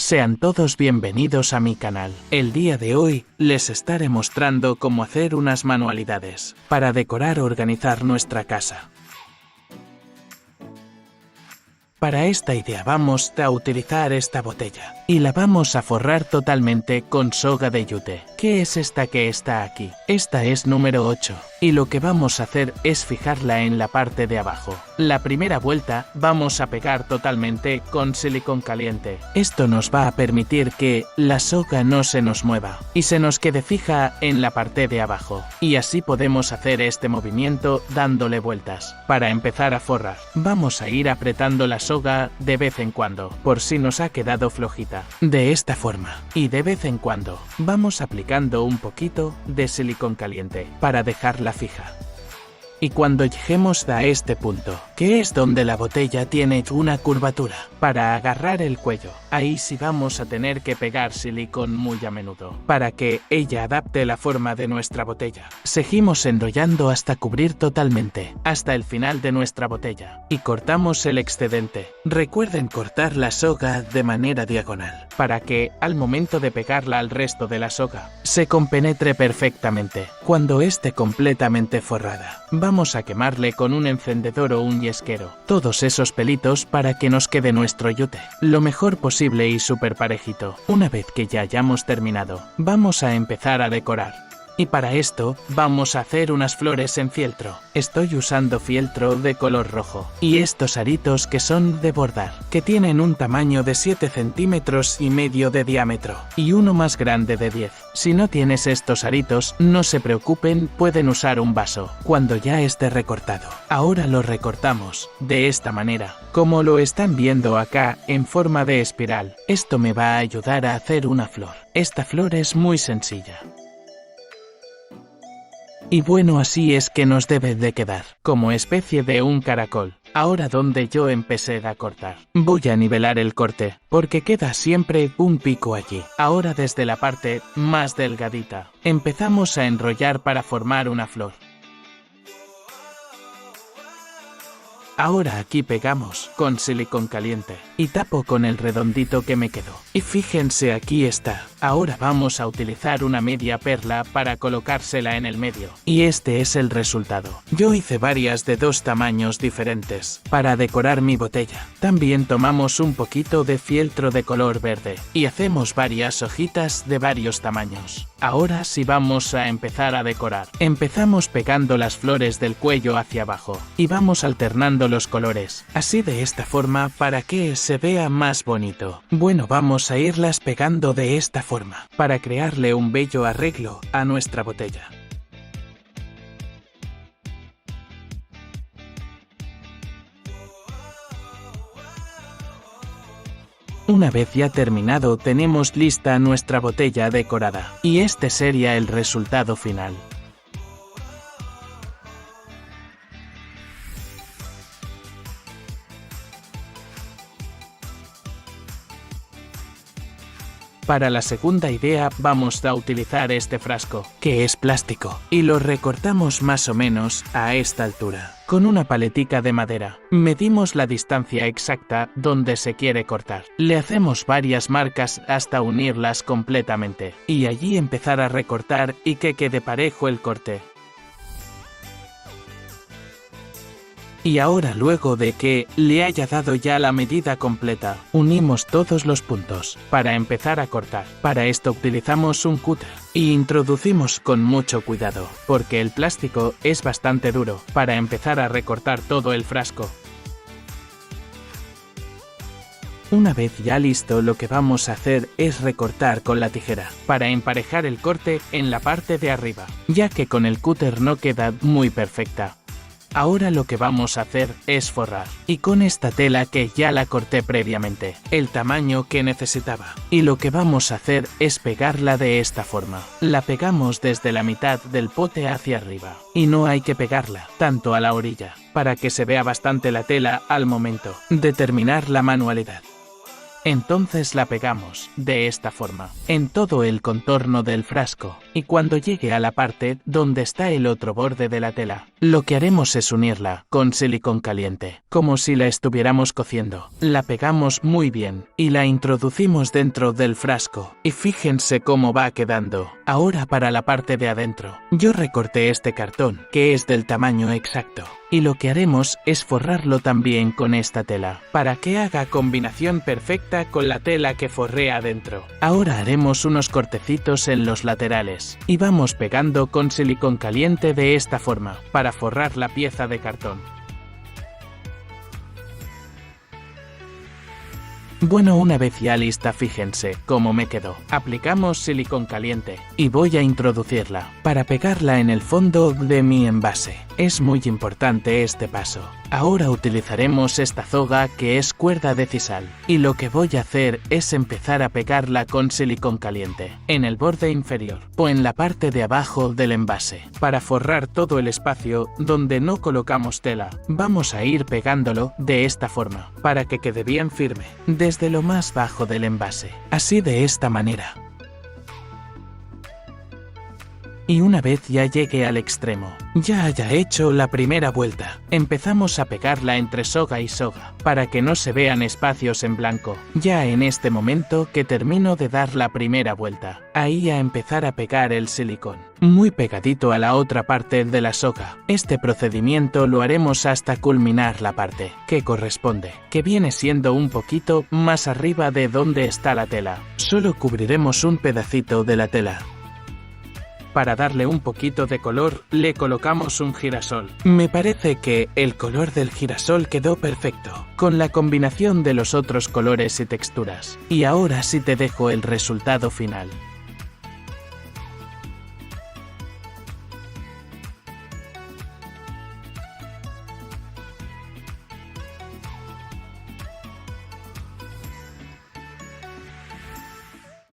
Sean todos bienvenidos a mi canal. El día de hoy les estaré mostrando cómo hacer unas manualidades para decorar o organizar nuestra casa. Para esta idea vamos a utilizar esta botella y la vamos a forrar totalmente con soga de yute. ¿Qué es esta que está aquí? Esta es número 8 y lo que vamos a hacer es fijarla en la parte de abajo. La primera vuelta vamos a pegar totalmente con silicón caliente. Esto nos va a permitir que la soga no se nos mueva y se nos quede fija en la parte de abajo. Y así podemos hacer este movimiento dándole vueltas. Para empezar a forrar, vamos a ir apretando la soga de vez en cuando, por si nos ha quedado flojita. De esta forma, y de vez en cuando, vamos aplicando un poquito de silicón caliente para dejarla fija. Y cuando lleguemos a este punto, que es donde la botella tiene una curvatura, para agarrar el cuello, ahí sí vamos a tener que pegar silicón muy a menudo, para que ella adapte la forma de nuestra botella. Seguimos enrollando hasta cubrir totalmente, hasta el final de nuestra botella, y cortamos el excedente. Recuerden cortar la soga de manera diagonal, para que, al momento de pegarla al resto de la soga, se compenetre perfectamente. Cuando esté completamente forrada, vamos a quemarle con un encendedor o un yesquero todos esos pelitos para que nos quede nuestro yute lo mejor posible y súper parejito. Una vez que ya hayamos terminado, vamos a empezar a decorar. Y para esto, vamos a hacer unas flores en fieltro. Estoy usando fieltro de color rojo. Y estos aritos que son de bordar, que tienen un tamaño de 7,5 centímetros de diámetro, y uno más grande de 10. Si no tienes estos aritos, no se preocupen, pueden usar un vaso, cuando ya esté recortado. Ahora lo recortamos, de esta manera, como lo están viendo acá, en forma de espiral. Esto me va a ayudar a hacer una flor. Esta flor es muy sencilla. Y bueno, así es que nos debe de quedar, como especie de un caracol. Ahora donde yo empecé a cortar, voy a nivelar el corte, porque queda siempre un pico allí. Ahora desde la parte más delgadita, empezamos a enrollar para formar una flor. Ahora aquí pegamos con silicón caliente y tapo con el redondito que me quedó. Y fíjense, aquí está. Ahora vamos a utilizar una media perla para colocársela en el medio. Y este es el resultado. Yo hice varias de 2 tamaños diferentes para decorar mi botella. También tomamos un poquito de fieltro de color verde y hacemos varias hojitas de varios tamaños. Ahora sí vamos a empezar a decorar. Empezamos pegando las flores del cuello hacia abajo y vamos alternando los colores, así de esta forma para que se vea más bonito. Bueno, vamos a irlas pegando de esta forma, para crearle un bello arreglo a nuestra botella. Una vez ya terminado, tenemos lista nuestra botella decorada, y este sería el resultado final. Para la segunda idea vamos a utilizar este frasco, que es plástico, y lo recortamos más o menos a esta altura. Con una paletica de madera, medimos la distancia exacta donde se quiere cortar. Le hacemos varias marcas hasta unirlas completamente, y allí empezar a recortar y que quede parejo el corte. Y ahora, luego de que le haya dado ya la medida completa, unimos todos los puntos para empezar a cortar. Para esto utilizamos un cúter y introducimos con mucho cuidado, porque el plástico es bastante duro, para empezar a recortar todo el frasco. Una vez ya listo, lo que vamos a hacer es recortar con la tijera, para emparejar el corte en la parte de arriba, ya que con el cúter no queda muy perfecta. Ahora lo que vamos a hacer es forrar, y con esta tela que ya la corté previamente, el tamaño que necesitaba. Y lo que vamos a hacer es pegarla de esta forma. La pegamos desde la mitad del pote hacia arriba, y no hay que pegarla tanto a la orilla, para que se vea bastante la tela al momento de terminar la manualidad. Entonces la pegamos de esta forma en todo el contorno del frasco y cuando llegue a la parte donde está el otro borde de la tela, lo que haremos es unirla con silicón caliente, como si la estuviéramos cociendo. La pegamos muy bien y la introducimos dentro del frasco y fíjense cómo va quedando. Ahora para la parte de adentro, yo recorté este cartón que es del tamaño exacto y lo que haremos es forrarlo también con esta tela para que haga combinación perfecta con la tela que forré adentro. Ahora haremos unos cortecitos en los laterales y vamos pegando con silicón caliente de esta forma para forrar la pieza de cartón. Bueno, una vez ya lista, fíjense cómo me quedó. Aplicamos silicón caliente y voy a introducirla para pegarla en el fondo de mi envase. Es muy importante este paso. Ahora utilizaremos esta soga que es cuerda de sisal y lo que voy a hacer es empezar a pegarla con silicón caliente en el borde inferior o en la parte de abajo del envase para forrar todo el espacio donde no colocamos tela. Vamos a ir pegándolo de esta forma para que quede bien firme desde lo más bajo del envase, así de esta manera. Y una vez ya llegue al extremo, ya haya hecho la primera vuelta, empezamos a pegarla entre soga y soga, para que no se vean espacios en blanco. Ya en este momento que termino de dar la primera vuelta, ahí a empezar a pegar el silicón, muy pegadito a la otra parte de la soga. Este procedimiento lo haremos hasta culminar la parte que corresponde, que viene siendo un poquito más arriba de donde está la tela. Solo cubriremos un pedacito de la tela. Para darle un poquito de color, le colocamos un girasol. Me parece que el color del girasol quedó perfecto, con la combinación de los otros colores y texturas. Y ahora sí te dejo el resultado final.